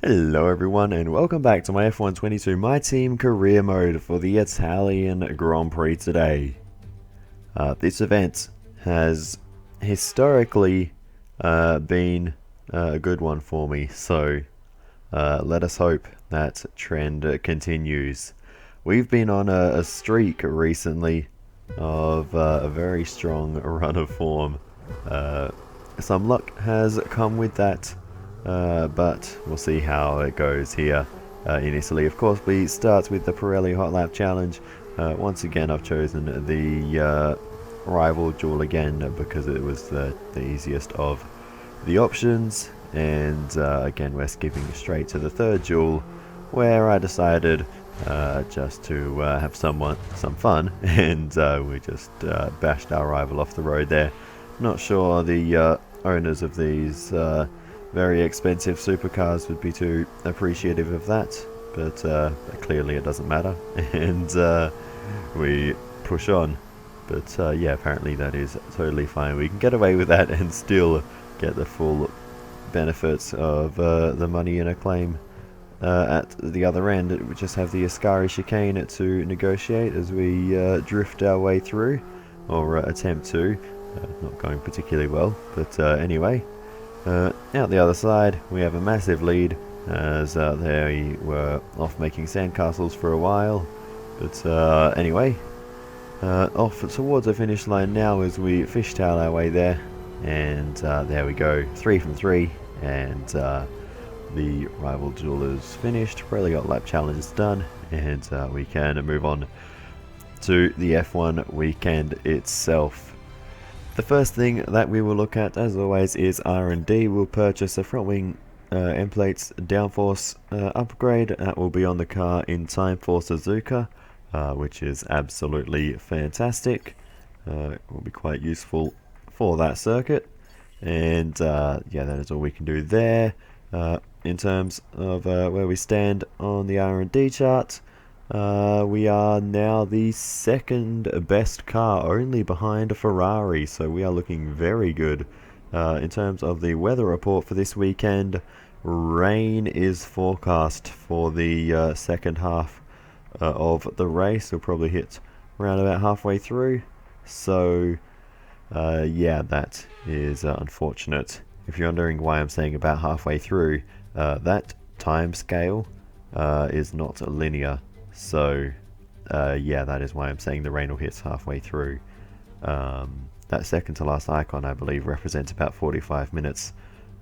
Hello everyone and welcome back to my F122 My Team career mode for the Italian Grand Prix today. This event has historically been a good one for me, so let us hope that trend continues. We've been on a streak recently of a very strong run of form. Some luck has come with that. But we'll see how it goes here in Italy. Of course, we start with the Pirelli Hot Lap Challenge. Once again, I've chosen the rival duel again because it was the easiest of the options. And again, we're skipping straight to the third duel, where I decided just to have some fun, and we just bashed our rival off the road there. Not sure the owners of these very expensive supercars would be too appreciative of that, but clearly it doesn't matter, and we push on. But yeah, apparently that is totally fine. We can get away with that and still get the full benefits of the money and acclaim at the other end. We just have the Ascari chicane to negotiate as we drift our way through, or attempt to. Not going particularly well, but anyway. Out the other side, we have a massive lead, as they were off making sandcastles for a while. But anyway, off towards the finish line now as we fishtail our way there. And there we go, 3 from 3, and the rival duel is finished. Pirelli Hot Lap Challenge is done, and we can move on to the F1 weekend itself. The first thing that we will look at, as always, is R&D. We'll purchase a front wing end plates downforce upgrade. That will be on the car in time for Suzuka, which is absolutely fantastic. It will be quite useful for that circuit. And yeah, that is all we can do there. In terms of where we stand on the R&D chart, we are now the second best car, only behind a Ferrari, so we are looking very good. In terms of the weather report for this weekend, rain is forecast for the second half of the race. We'll probably hit around about halfway through, so yeah, that is unfortunate. If you're wondering why I'm saying about halfway through, that time scale is not linear. So, yeah, that is why I'm saying the rain will hit halfway through. That second to last icon, I believe, represents about 45 minutes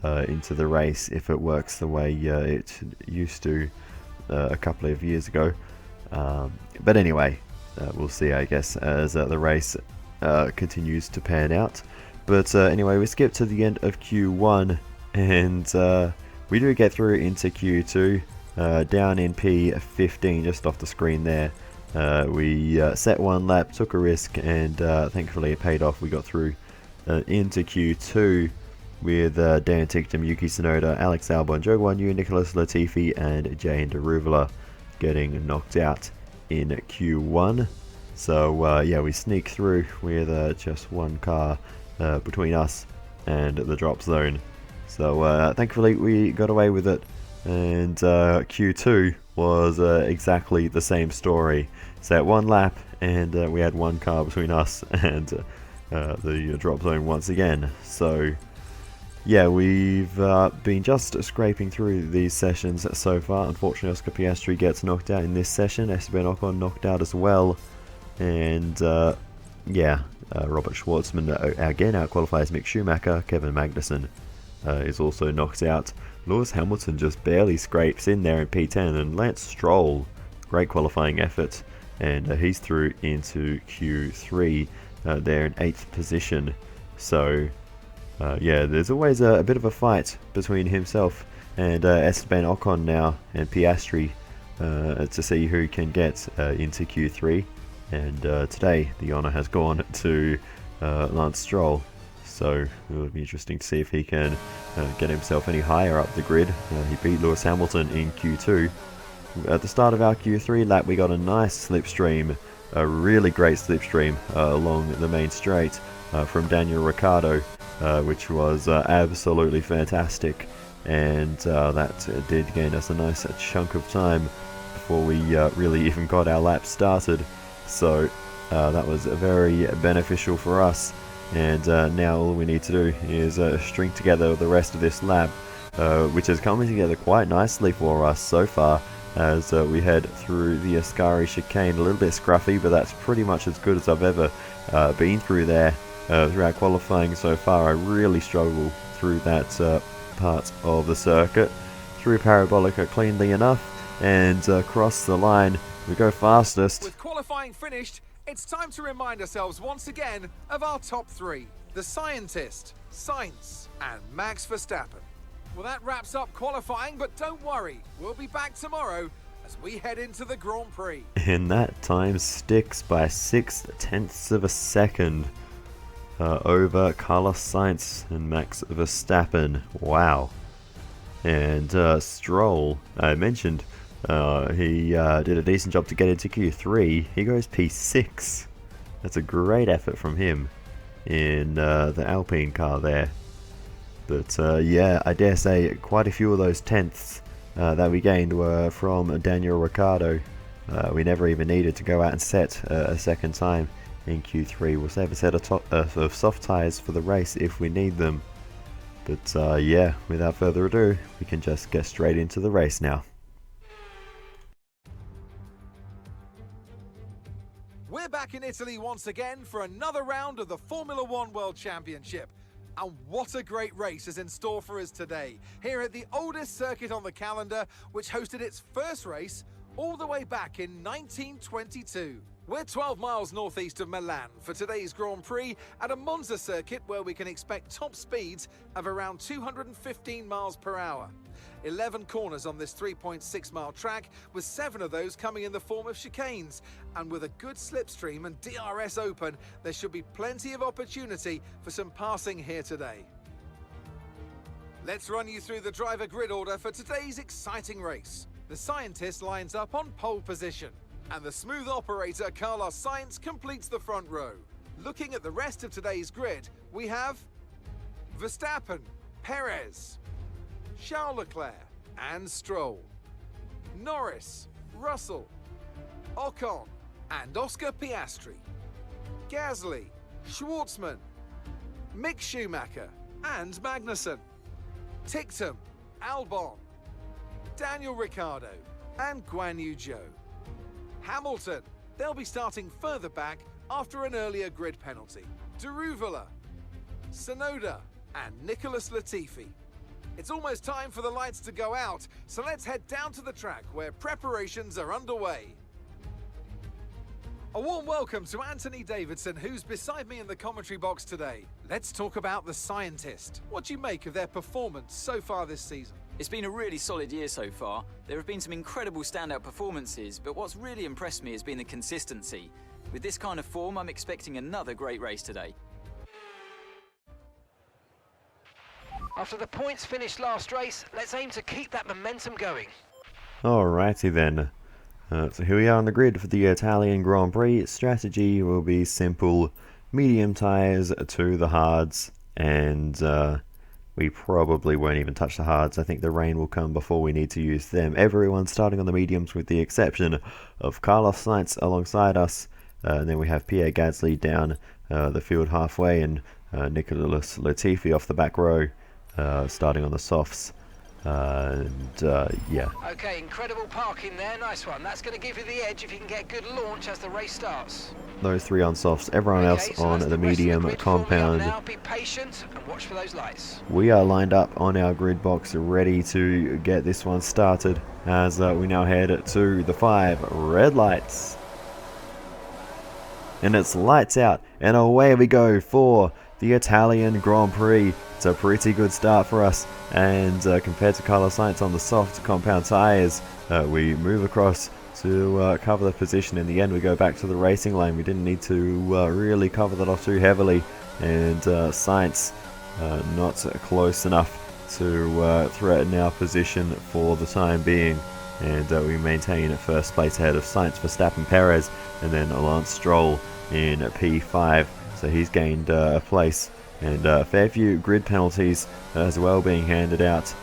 into the race, if it works the way it used to a couple of years ago. But anyway, we'll see, I guess, as the race continues to pan out. But anyway, we skip to the end of Q1, and we do get through into Q2. Down in P15, just off the screen there. We set one lap, took a risk, and thankfully it paid off. We got through into Q2 with Dan Ticktum, Yuki Tsunoda, Alex Albon, Joe Guan Yu, Nicholas Latifi, and Jane Deruvala getting knocked out in Q1. So yeah, we sneak through with just one car between us and the drop zone. So thankfully we got away with it. And Q2 was exactly the same story. Set one lap, and we had one car between us and the drop zone once again. So yeah, we've been just scraping through these sessions so far. Unfortunately, Oscar Piastri gets knocked out in this session. Esteban Ocon knocked out as well. And yeah, Robert Schwartzman again outqualifies Mick Schumacher. Kevin Magnussen is also knocked out. Lewis Hamilton just barely scrapes in there in P10, and Lance Stroll, great qualifying effort, and he's through into Q3 there in 8th position. So yeah, there's always a bit of a fight between himself and Esteban Ocon now, and Piastri, to see who can get into Q3. And today the honour has gone to Lance Stroll. So it will be interesting to see if he can get himself any higher up the grid. He beat Lewis Hamilton in Q2. At the start of our Q3 lap, we got a nice slipstream, a really great slipstream along the main straight from Daniel Ricciardo, which was absolutely fantastic. and that did gain us a nice chunk of time before we really even got our lap started. So that was very beneficial for us, and now all we need to do is string together the rest of this lap, which is coming together quite nicely for us so far, as we head through the Ascari chicane. A little bit scruffy, but that's pretty much as good as I've ever been through there throughout qualifying so far. I really struggle through that part of the circuit. Through Parabolica cleanly enough, and across the line we go fastest. With qualifying finished, it's time to remind ourselves once again of our top three: the Scientist, Sainz, and Max Verstappen. Well, that wraps up qualifying, but don't worry, we'll be back tomorrow as we head into the Grand Prix. And that time sticks by 6/10 of a second over Carlos Sainz and Max Verstappen. Wow. And Stroll, I mentioned, he did a decent job to get into Q3. He goes P6. That's a great effort from him in the Alpine car there. But yeah, I dare say quite a few of those tenths that we gained were from Daniel Ricciardo. We never even needed to go out and set a second time in Q3. We'll save a set of soft tyres for the race if we need them. But yeah, without further ado, we can just get straight into the race now. We're back in Italy once again for another round of the Formula One World Championship. And what a great race is in store for us today, here at the oldest circuit on the calendar, which hosted its first race all the way back in 1922. We're 12 miles northeast of Milan for today's Grand Prix at a Monza circuit where we can expect top speeds of around 215 miles per hour. 11 corners on this 3.6 mile track, with 7 of those coming in the form of chicanes. And with a good slipstream and DRS open, there should be plenty of opportunity for some passing here today. Let's run you through the driver grid order for today's exciting race. The Scientist lines up on pole position, and the smooth operator Carlos Sainz completes the front row. Looking at the rest of today's grid, we have Verstappen, Perez, Charles Leclerc and Stroll, Norris, Russell, Ocon and Oscar Piastri, Gasly, Schwartzman, Mick Schumacher and Magnussen, Ticktum, Albon, Daniel Ricciardo and Guan Yu Zhou. Hamilton, they'll be starting further back after an earlier grid penalty. Daruvala, Tsunoda and Nicholas Latifi. It's almost time for the lights to go out, so let's head down to the track where preparations are underway. A warm welcome to Anthony Davidson, who's beside me in the commentary box today. Let's talk about the Scientist. What do you make of their performance so far this season? It's been a really solid year so far. There have been some incredible standout performances, but what's really impressed me has been the consistency. With this kind of form, I'm expecting another great race today. After the points finished last race, let's aim to keep that momentum going. Alrighty then. So here we are on the grid for the Italian Grand Prix. Strategy will be simple: medium tyres to the hards, and we probably won't even touch the hards. I think the rain will come before we need to use them. Everyone's starting on the mediums with the exception of Carlos Sainz alongside us. And then we have Pierre Gasly down the field halfway, and Nicholas Latifi off the back row, starting on the softs. Yeah. Okay, incredible parking there, nice one. That's going to give you the edge if you can get a good launch as the race starts. Those three on softs, everyone else so on the medium compound. Now be patient and watch for those lights. We are lined up on our grid box, ready to get this one started, as we now head to the 5 red lights. And it's lights out, and away we go for the Italian Grand Prix. It's a pretty good start for us, and compared to Carlos Sainz on the soft compound tyres, we move across to cover the position. In the end, we go back to the racing lane. We didn't need to really cover that off too heavily, and Sainz not close enough to threaten our position for the time being. And we maintain first place ahead of Sainz, Verstappen, Perez, and then Lance Stroll in P5. So he's gained a place, and a fair few grid penalties as well being handed out.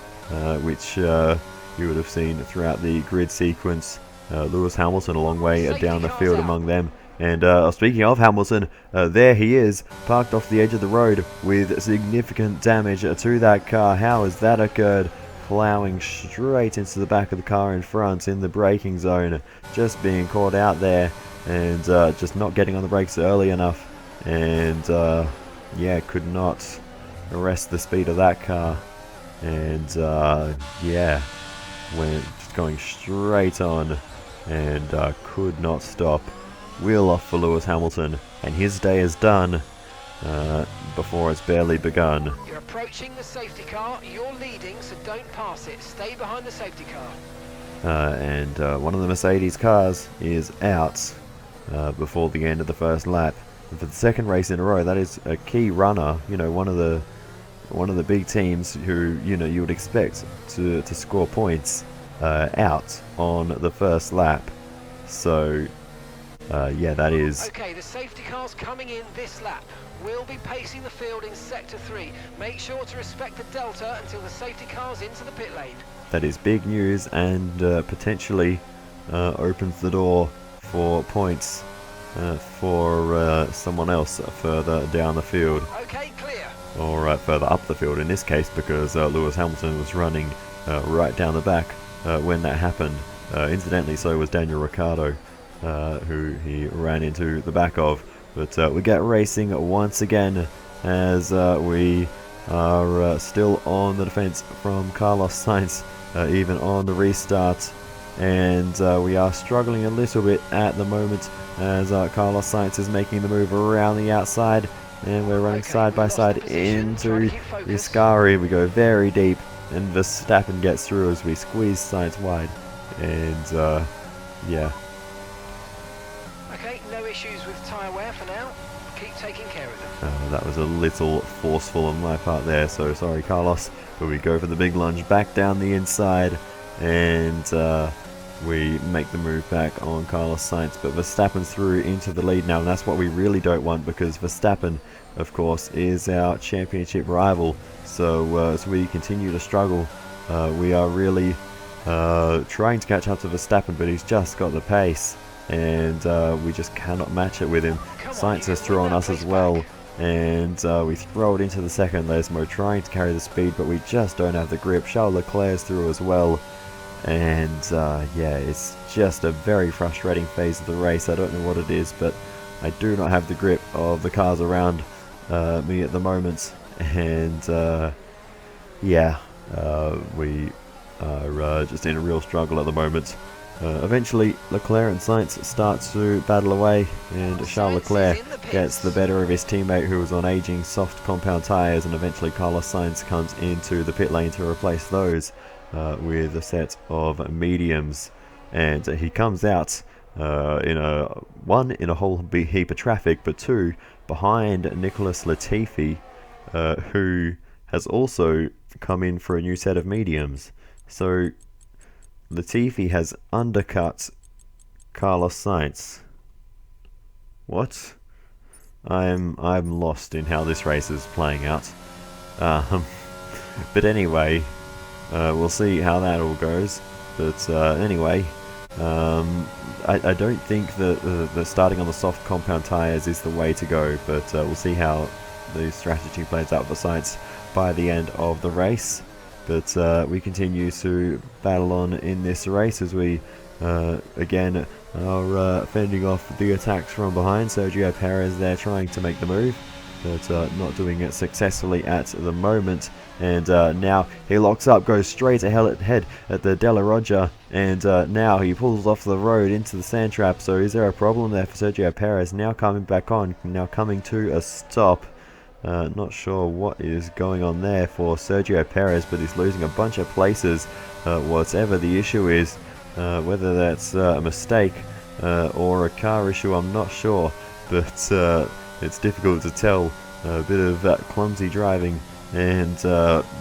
which you would have seen throughout the grid sequence. Lewis Hamilton a long way down the field among them. And speaking of Hamilton, there he is, parked off the edge of the road with significant damage to that car. How has that occurred? Plowing straight into the back of the car in front in the braking zone, just being caught out there, and just not getting on the brakes early enough, and yeah, could not arrest the speed of that car, and yeah, went just going straight on, and could not stop. Wheel off for Lewis Hamilton, and his day is done before it's barely begun. You're approaching the safety car, you're leading, so don't pass it. Stay behind the safety car. And one of the Mercedes cars is out before the end of the first lap. And for the second race in a row, that is a key runner, you know, one of the big teams who, you know, you would expect to score points out on the first lap. So yeah, that is... Okay, the safety car's coming in this lap. We'll be pacing the field in Sector 3. Make sure to respect the delta until the safety car's into the pit lane. That is big news, and potentially opens the door for points for someone else further down the field. Okay, clear. Or further up the field in this case, because Lewis Hamilton was running right down the back when that happened. Incidentally, so was Daniel Ricciardo, who he ran into the back of. But we get racing once again as we are still on the defense from Carlos Sainz, even on the restart. And we are struggling a little bit at the moment as Carlos Sainz is making the move around the outside. And we're running side by side into the Ascari. We go very deep, and Verstappen gets through as we squeeze Sainz wide. And yeah. Okay, no issues with tyre wear for now. Keep taking care of them. That was a little forceful on my part there, so sorry, Carlos. But we go for the big lunge back down the inside, and we make the move back on Carlos Sainz. But Verstappen's through into the lead now, and that's what we really don't want, because Verstappen, of course, is our championship rival. So as we continue to struggle, we are really trying to catch up to Verstappen, but he's just got the pace, and we just cannot match it with him. Sainz has thrown us as well, and we throw it into the second Lesmo, trying to carry the speed, but we just don't have the grip. Charles Leclerc's through as well, and yeah, it's just a very frustrating phase of the race. I don't know what it is, but I do not have the grip of the cars around me at the moment, and yeah, we are just in a real struggle at the moment. Eventually, Leclerc and Sainz start to battle away, and Charles Leclerc gets the better of his teammate, who was on aging soft compound tyres, and eventually Carlos Sainz comes into the pit lane to replace those with a set of mediums, and he comes out in a whole big heap of traffic, but two, behind Nicholas Latifi, who has also come in for a new set of mediums. So Latifi has undercut Carlos Sainz. What? I'm lost in how this race is playing out. But anyway, we'll see how that all goes. But anyway, I don't think that the starting on the soft compound tyres is the way to go. But we'll see how the strategy plays out for Sainz by the end of the race. But we continue to battle on in this race as we again are fending off the attacks from behind. Sergio Perez there trying to make the move, but not doing it successfully at the moment. And now he locks up, goes straight ahead at the Della Roggia, and now he pulls off the road into the sand trap. So is there a problem there for Sergio Perez? Now coming back on, now coming to a stop. Not sure what is going on there for Sergio Perez, but he's losing a bunch of places. Whatever the issue is, whether that's a mistake or a car issue, I'm not sure, but it's difficult to tell. A bit of clumsy driving and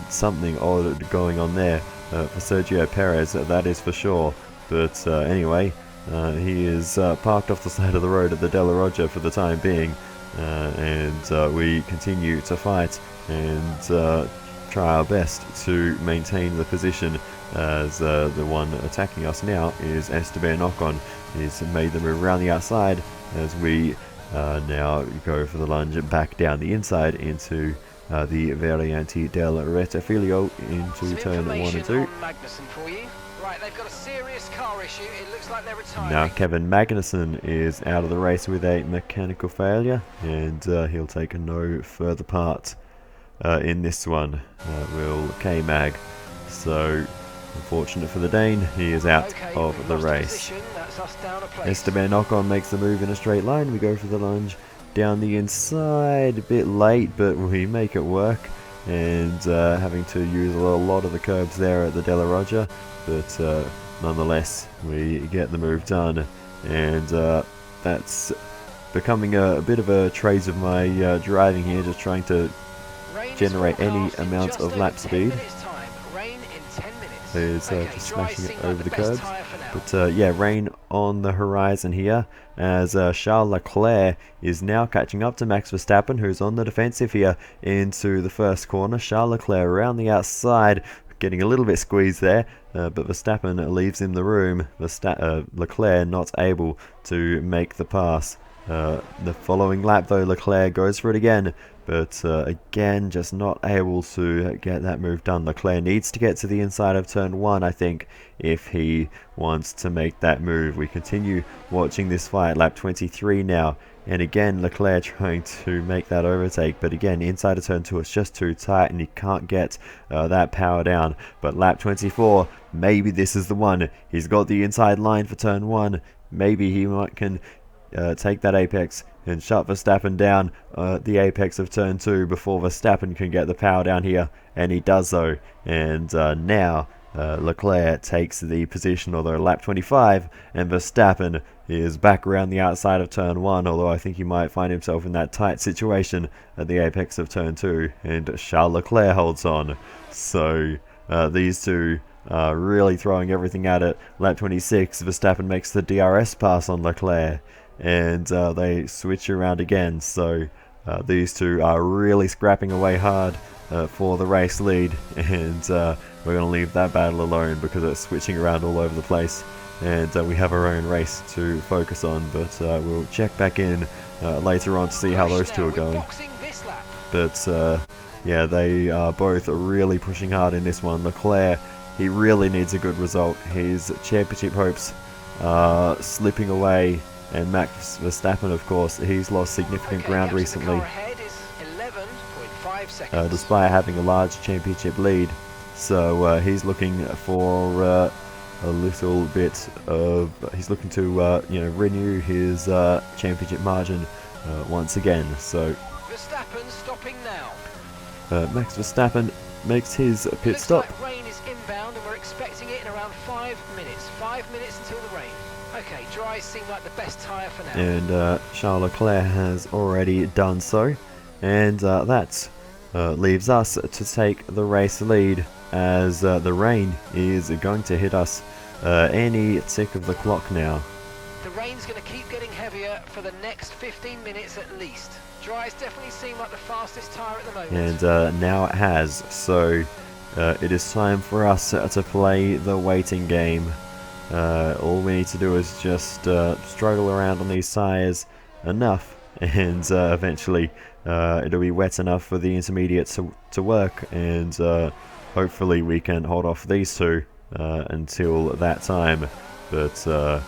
something odd going on there for Sergio Perez, that is for sure. But anyway, he is parked off the side of the road at the Della Roggia for the time being. And we continue to fight, and try our best to maintain the position, as the one attacking us now is Esteban Ocon. He's made the move around the outside as we now go for the lunge back down the inside into the Variante del Rettifilo into turn 1 and 2. Right, they've got a serious car issue. It looks like they're retiring. Now Kevin Magnussen is out of the race with a mechanical failure, and he'll take no further part in this one, will K-Mag. So, unfortunate for the Dane, he is out of the race. Esteban Ocon makes the move in a straight line. We go for the lunge down the inside, a bit late, but we make it work. And having to use a lot of the curbs there at the Della Roggia, but nonetheless we get the move done, and that's becoming a bit of a trace of my driving here, just trying to generate any amount of lap speed. Is just smashing it over the curbs. But yeah, rain on the horizon here, as Charles Leclerc is now catching up to Max Verstappen, who's on the defensive here into the first corner. Charles Leclerc around the outside, getting a little bit squeezed there, but Verstappen leaves him the room. Leclerc not able to make the pass. The following lap though, Leclerc goes for it again, but again just not able to get that move done. Leclerc needs to get to the inside of turn 1, I think, if he wants to make that move. We continue watching this fight, lap 23 now, and again Leclerc trying to make that overtake, but again inside of turn 2 it's just too tight and he can't get that power down. But lap 24, maybe this is the one. He's got the inside line for turn 1. Maybe he can take that apex and shut Verstappen down the apex of turn 2 before Verstappen can get the power down here, and he does so. And now Leclerc takes the position, although lap 25, and Verstappen is back around the outside of turn 1, although I think he might find himself in that tight situation at the apex of turn 2, and Charles Leclerc holds on. So these two are really throwing everything at it. Lap 26, Verstappen makes the DRS pass on Leclerc, and they switch around again. So these two are really scrapping away hard for the race lead, and we're going to leave that battle alone because it's switching around all over the place, and we have our own race to focus on. But we'll check back in later on to see how those two are going. But yeah, they are both really pushing hard in this one. Leclerc, he really needs a good result. His championship hopes are slipping away. And Max Verstappen, of course, he's lost significant ground recently, despite having a large championship lead. So he's looking for a little bit of, he's looking to renew his championship margin once again. So Verstappen stopping now. Max Verstappen makes his pit stop. Like rain is inbound, and we're expecting it in around 5 minutes. 5 minutes until the rain. Okay, dries seem like the best tyre for now. And Charles Leclerc has already done so, and that leaves us to take the race lead, as the rain is going to hit us any tick of the clock now. The rain's going to keep getting heavier for the next 15 minutes at least. Dries definitely seem like the fastest tyre at the moment. And now it has, so it is time for us to play the waiting game. All we need to do is just struggle around on these tyres enough, and eventually it'll be wet enough for the intermediates to work, and hopefully we can hold off these two until that time. But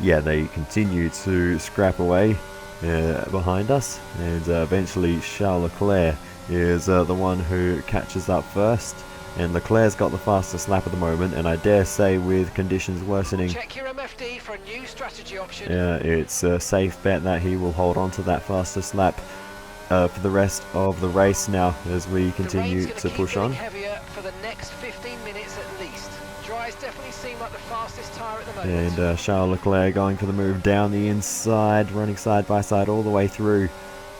yeah, they continue to scrap away behind us, and eventually Charles Leclerc is the one who catches up first. And Leclerc's got the fastest lap at the moment, and I dare say with conditions worsening, check your MFD for a new strategy option. It's a safe bet that he will hold on to that fastest lap for the rest of the race now, as we continue to push on. Heavier for the next 15 minutes at least. Dries definitely seem like the fastest tyre at the moment. And Charles Leclerc going for the move down the inside, running side by side all the way through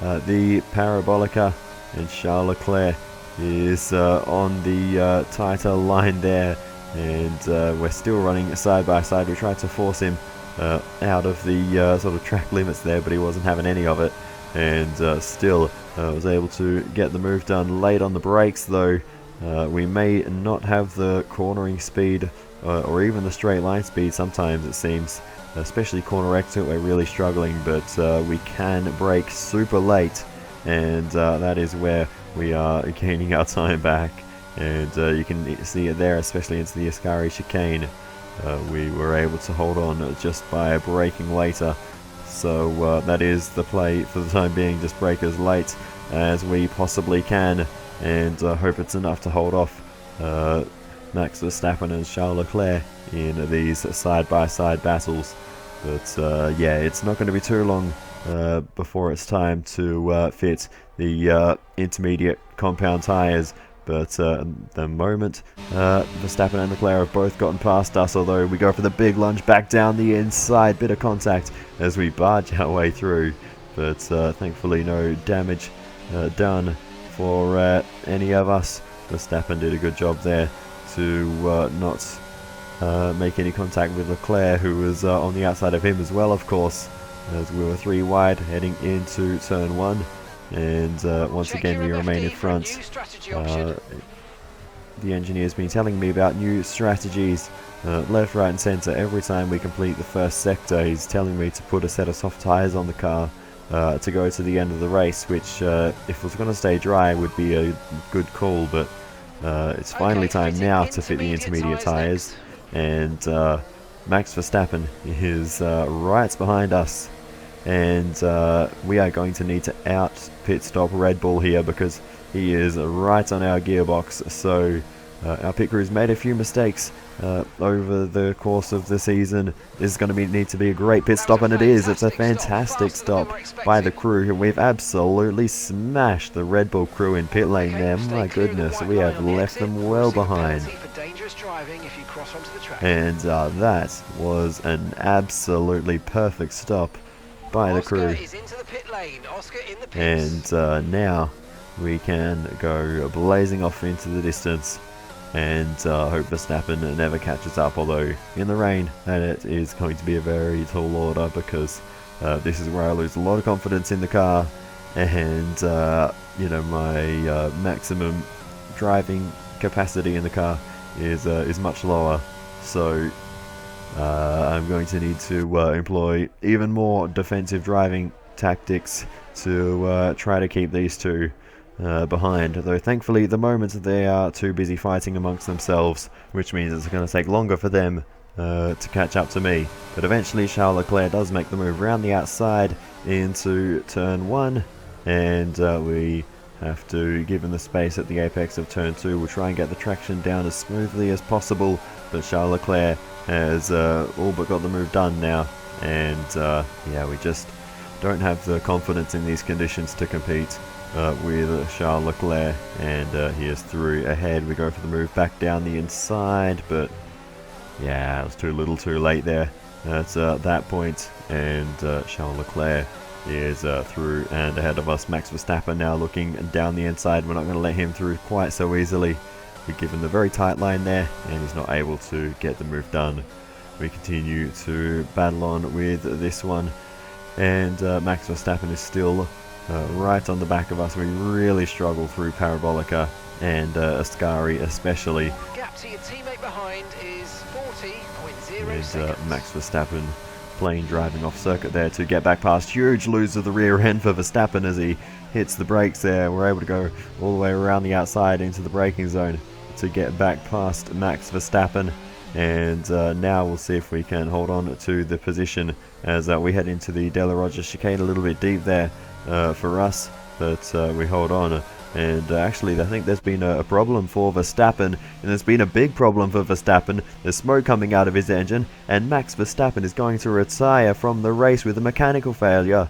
the Parabolica, and Charles Leclerc is on the tighter line there, and we're still running side by side. We tried to force him out of the sort of track limits there, but he wasn't having any of it, and still was able to get the move done. Late on the brakes though, We may not have the cornering speed or even the straight line speed sometimes, it seems, especially corner exit we're really struggling, but we can brake super late, and that is where we are gaining our time back. And you can see it there, especially into the Ascari chicane. We were able to hold on just by braking later. So that is the play for the time being, just brake as late as we possibly can, and hope it's enough to hold off Max Verstappen and Charles Leclerc in these side-by-side battles. But yeah, it's not going to be too long before it's time to fit the intermediate compound tyres. But the moment Verstappen and Leclerc have both gotten past us, although we go for the big lunge back down the inside, bit of contact as we barge our way through. But thankfully no damage done for any of us. Verstappen did a good job there to not make any contact with Leclerc, who was on the outside of him as well, of course, as we were 3 wide heading into turn 1. And once again we remain in front. The engineer's been telling me about new strategies left, right and centre. Every time we complete the first sector, he's telling me to put a set of soft tyres on the car to go to the end of the race, which if it was going to stay dry would be a good call, but it's finally time now to fit the intermediate tyres. And Max Verstappen is right behind us. And we are going to need to out pit stop Red Bull here, because he is right on our gearbox. So our pit crew's made a few mistakes over the course of the season. This is going to need to be a great pit stop, and it is. It's a fantastic stop by the crew. We've absolutely smashed the Red Bull crew in pit lane there. My goodness, we have left them well behind. And that was an absolutely perfect stop by the crew. And now we can go blazing off into the distance and hope Verstappen never catches up, although in the rain, and it is going to be a very tall order, because this is where I lose a lot of confidence in the car, and you know, my maximum driving capacity in the car is much lower. So I'm going to need to employ even more defensive driving tactics to try to keep these two behind, though thankfully at the moment they are too busy fighting amongst themselves, which means it's going to take longer for them to catch up to me. But eventually Charles Leclerc does make the move around the outside into turn 1, and we have to give him the space at the apex of turn 2. We'll try and get the traction down as smoothly as possible, but Charles Leclerc has all but got the move done now, and yeah, we just don't have the confidence in these conditions to compete with Charles Leclerc, and he is through ahead. We go for the move back down the inside, but yeah, it was too little too late there at that point, and Charles Leclerc is through and ahead of us. Max Verstappen now looking down the inside. We're not going to let him through quite so easily. We're given the very tight line there, and he's not able to get the move done. We continue to battle on with this one, and Max Verstappen is still right on the back of us. We really struggle through Parabolica and Ascari especially. Gap to your teammate behind is 40.0 and seconds. Max Verstappen plain driving off circuit there to get back past. Huge lose of the rear end for Verstappen as he hits the brakes there. We're able to go all the way around the outside into the braking zone to get back past Max Verstappen, and now we'll see if we can hold on to the position as we head into the Della Roger chicane. A little bit deep there for us, but we hold on. And actually, I think there's been a problem for Verstappen, and there's been a big problem for Verstappen. There's smoke coming out of his engine, and Max Verstappen is going to retire from the race with a mechanical failure.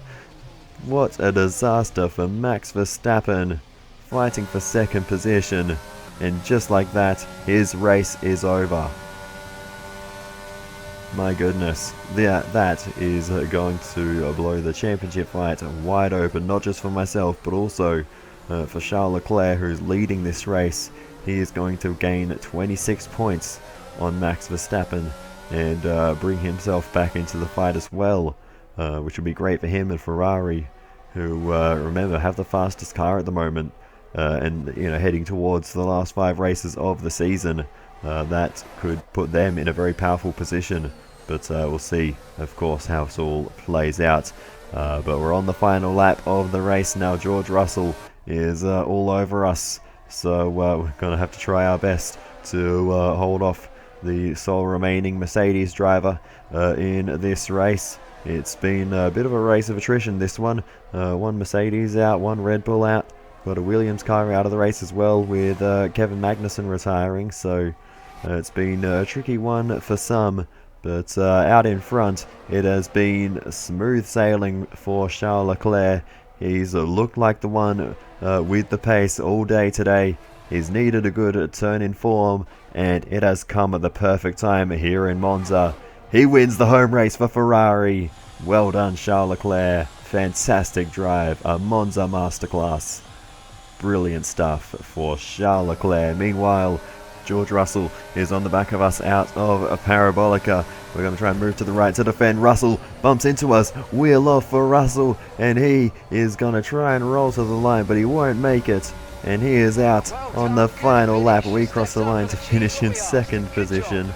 What a disaster for Max Verstappen, fighting for second position, and just like that, his race is over. My goodness, that is going to blow the championship fight wide open, not just for myself, but also for Charles Leclerc, who's leading this race. He is going to gain 26 points on Max Verstappen and bring himself back into the fight as well, which would be great for him and Ferrari, who, remember, have the fastest car at the moment. and heading towards the last 5 races of the season. That could put them in a very powerful position, but we'll see, of course, how it all plays out. But we're on the final lap of the race now. George Russell is all over us, so we're going to have to try our best to hold off the sole remaining Mercedes driver in this race. It's been a bit of a race of attrition, this one. One Mercedes out, one Red Bull out. Got a Williams car out of the race as well, with Kevin Magnussen retiring, so it's been a tricky one for some. But out in front, it has been smooth sailing for Charles Leclerc. He's looked like the one with the pace all day today. He's needed a good turn in form, and it has come at the perfect time here in Monza. He wins the home race for Ferrari. Well done, Charles Leclerc. Fantastic drive. A Monza masterclass. Brilliant stuff for Charles Leclerc. Meanwhile, George Russell is on the back of us out of a Parabolica. We're going to try and move to the right to defend. Russell bumps into us. Wheel off for Russell, and he is going to try and roll to the line, but he won't make it. And he is out on the final lap. We cross the line to finish in second position.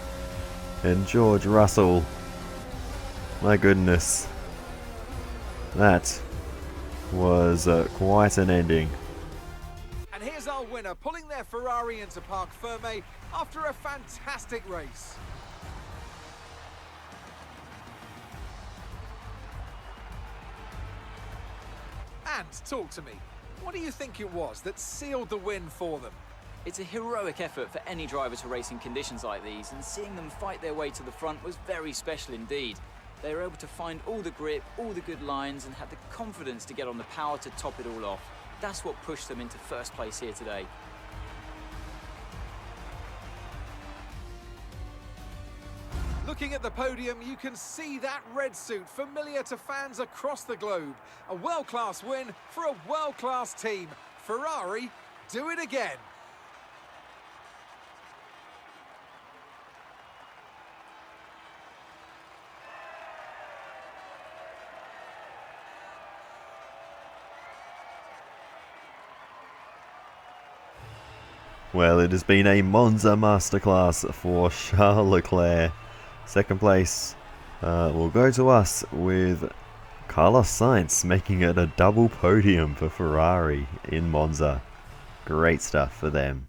And George Russell, my goodness, that was quite an ending. And here's our winner, pulling their Ferrari into Parc Ferme after a fantastic race. And talk to me, what do you think it was that sealed the win for them? It's a heroic effort for any driver to race in conditions like these, and seeing them fight their way to the front was very special indeed. They were able to find all the grip, all the good lines, and had the confidence to get on the power to top it all off. That's what pushed them into first place here today. Looking at the podium, you can see that red suit familiar to fans across the globe. A world-class win for a world-class team. Ferrari, do it again. Well, it has been a Monza masterclass for Charles Leclerc. Second place will go to us, with Carlos Sainz making it a double podium for Ferrari in Monza. Great stuff for them.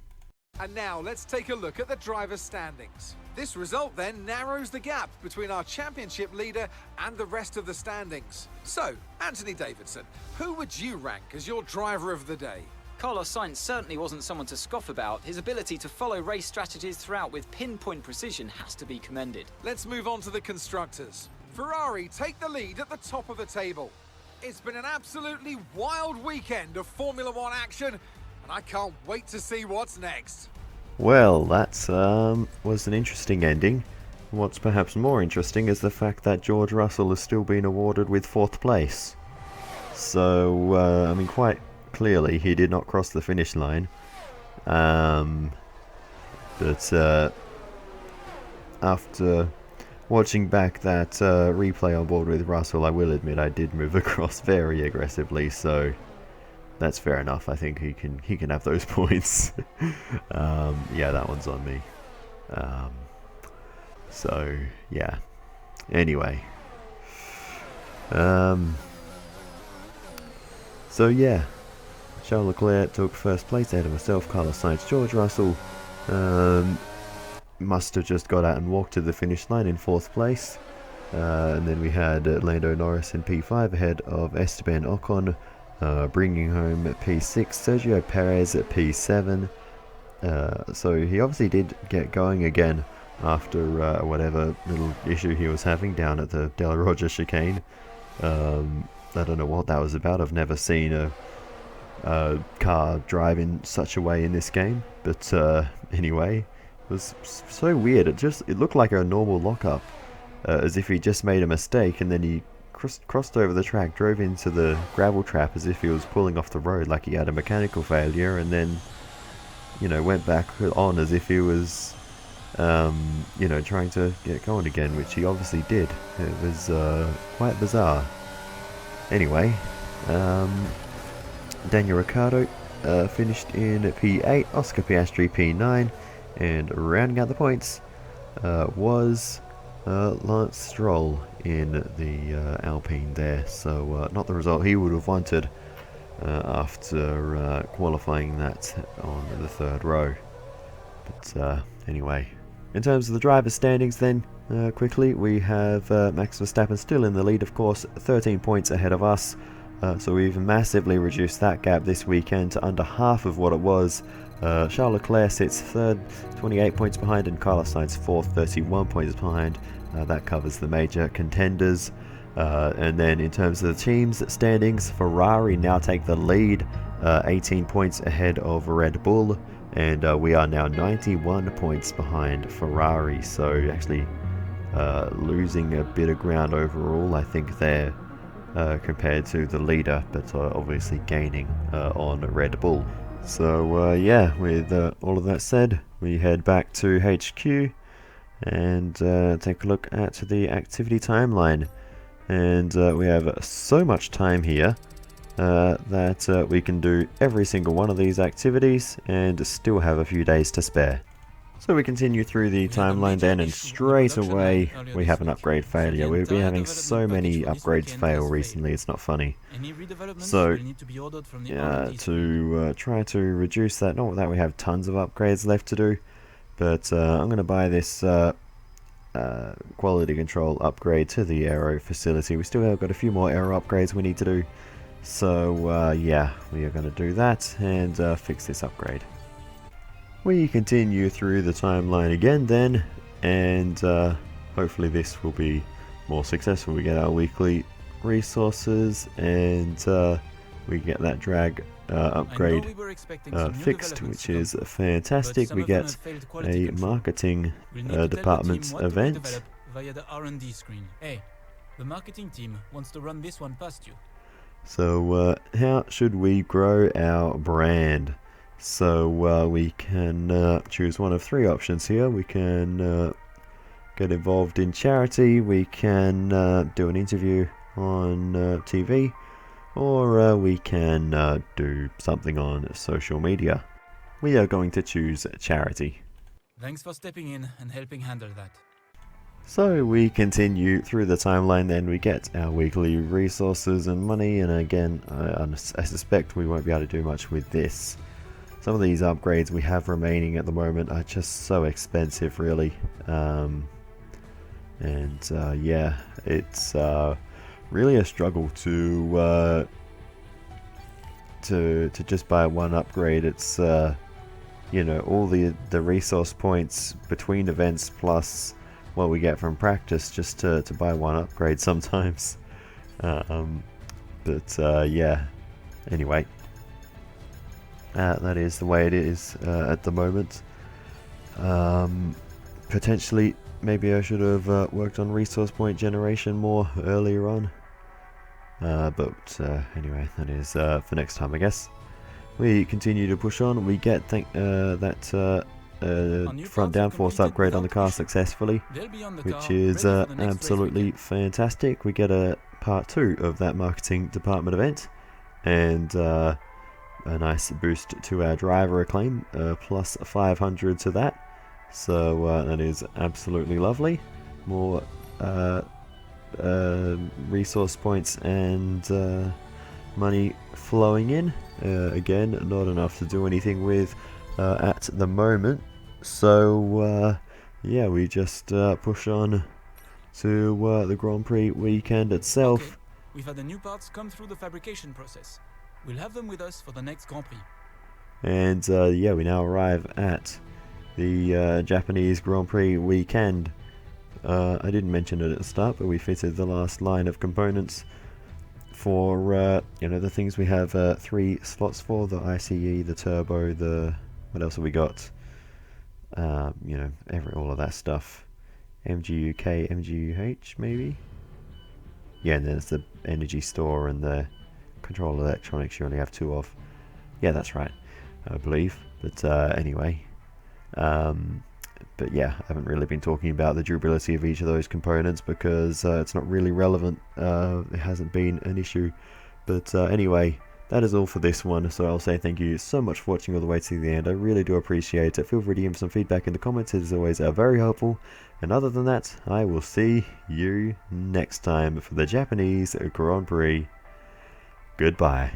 And now let's take a look at the drivers' standings. This result then narrows the gap between our championship leader and the rest of the standings. So, Anthony Davidson, who would you rank as your driver of the day? Carlos Sainz certainly wasn't someone to scoff about. His ability to follow race strategies throughout with pinpoint precision has to be commended. Let's move on to the constructors. Ferrari take the lead at the top of the table. It's been an absolutely wild weekend of Formula One action, and I can't wait to see what's next. Well, that was an interesting ending. What's perhaps more interesting is the fact that George Russell has still been awarded with 4th place. So, I mean, quite clearly he did not cross the finish line. But after watching back that replay on board with Russell, I will admit I did move across very aggressively, so that's fair enough. I think he can have those points. Yeah, that one's on me. So yeah. Anyway. So yeah, Charles Leclerc took first place ahead of myself, Carlos Sainz. George Russell must have just got out and walked to the finish line in 4th place. And then we had Lando Norris in P5 ahead of Esteban Ocon, bringing home P6, Sergio Perez at P7. So he obviously did get going again after whatever little issue he was having down at the Del Roger chicane. I don't know what that was about. I've never seen a car drive in such a way in this game. But anyway, it was so weird. It looked like a normal lockup, as if he just made a mistake, and then he crossed over the track, drove into the gravel trap as if he was pulling off the road like he had a mechanical failure, and then, you know, went back on as if he was, you know, trying to get going again, which he obviously did. It was quite bizarre. Anyway, Daniel Ricciardo finished in P8, Oscar Piastri P9, and rounding out the points was Lance Stroll in the Alpine there. So not the result he would have wanted after qualifying that on the third row. But anyway, in terms of the driver's standings then, quickly, we have Max Verstappen still in the lead, of course, 13 points ahead of us. So we've massively reduced that gap this weekend to under half of what it was. Charles Leclerc sits third, 28 points behind, and Carlos Sainz fourth, 31 points behind. That covers the major contenders. And then in terms of the teams standings, Ferrari now take the lead, 18 points ahead of Red Bull, and we are now 91 points behind Ferrari. So actually losing a bit of ground overall, I think, there. Compared to the leader, but obviously gaining on Red Bull. So yeah, with all of that said, we head back to HQ and take a look at the activity timeline. And we have so much time here that we can do every single one of these activities and still have a few days to spare. So we continue through the timeline then, and straight away we have an upgrade failure. We've been having so many upgrades fail recently, it's not funny. So to try to reduce that, not that we have tons of upgrades left to do, but I'm going to buy this quality control upgrade to the aero facility. We still have got a few more aero upgrades we need to do. So yeah, we are going to do that and fix this upgrade. We continue through the timeline again then, and hopefully this will be more successful. We get our weekly resources, and we get that drag upgrade fixed, which is fantastic. We get a marketing department event. Via the R&D screen. Hey, the marketing team wants to run this one past you. So how should we grow our brand? So we can choose one of three options here. We can get involved in charity, we can do an interview on TV, or we can do something on social media. We are going to choose charity. Thanks for stepping in and helping handle that. So we continue through the timeline then, we get our weekly resources and money, and again I suspect we won't be able to do much with this. Some of these upgrades we have remaining at the moment are just so expensive, really. Yeah, it's really a struggle to just buy one upgrade. It's you know, all the resource points between events plus what we get from practice just to buy one upgrade sometimes. Yeah, anyway. That is the way it is at the moment. Potentially, maybe I should have worked on resource point generation more earlier on. Anyway, that is for next time, I guess. We continue to push on. We get that front downforce upgrade on the car successfully, which is absolutely fantastic. We get a part 2 of that marketing department event, and a nice boost to our driver acclaim, plus 500 to that. So that is absolutely lovely. More resource points and money flowing in. Again, not enough to do anything with at the moment. So yeah, we just push on to the Grand Prix weekend itself. Okay. We've had the new parts come through the fabrication process. We'll have them with us for the next Grand Prix. And yeah, we now arrive at the Japanese Grand Prix weekend. I didn't mention it at the start, but we fitted the last line of components for you know, the things we have 3 slots for: the ICE, the turbo, the what else have we got? You know, all of that stuff. MGUK, MGUH maybe. Yeah, and then there's the energy store and the control electronics. You only have 2 of. Yeah, that's right, I believe. But anyway. But yeah, I haven't really been talking about the durability of each of those components because it's not really relevant. It hasn't been an issue. But anyway, that is all for this one, so I'll say thank you so much for watching all the way to the end. I really do appreciate it. Feel free to give me some feedback in the comments, it is always very helpful. And other than that, I will see you next time for the Japanese Grand Prix. Goodbye.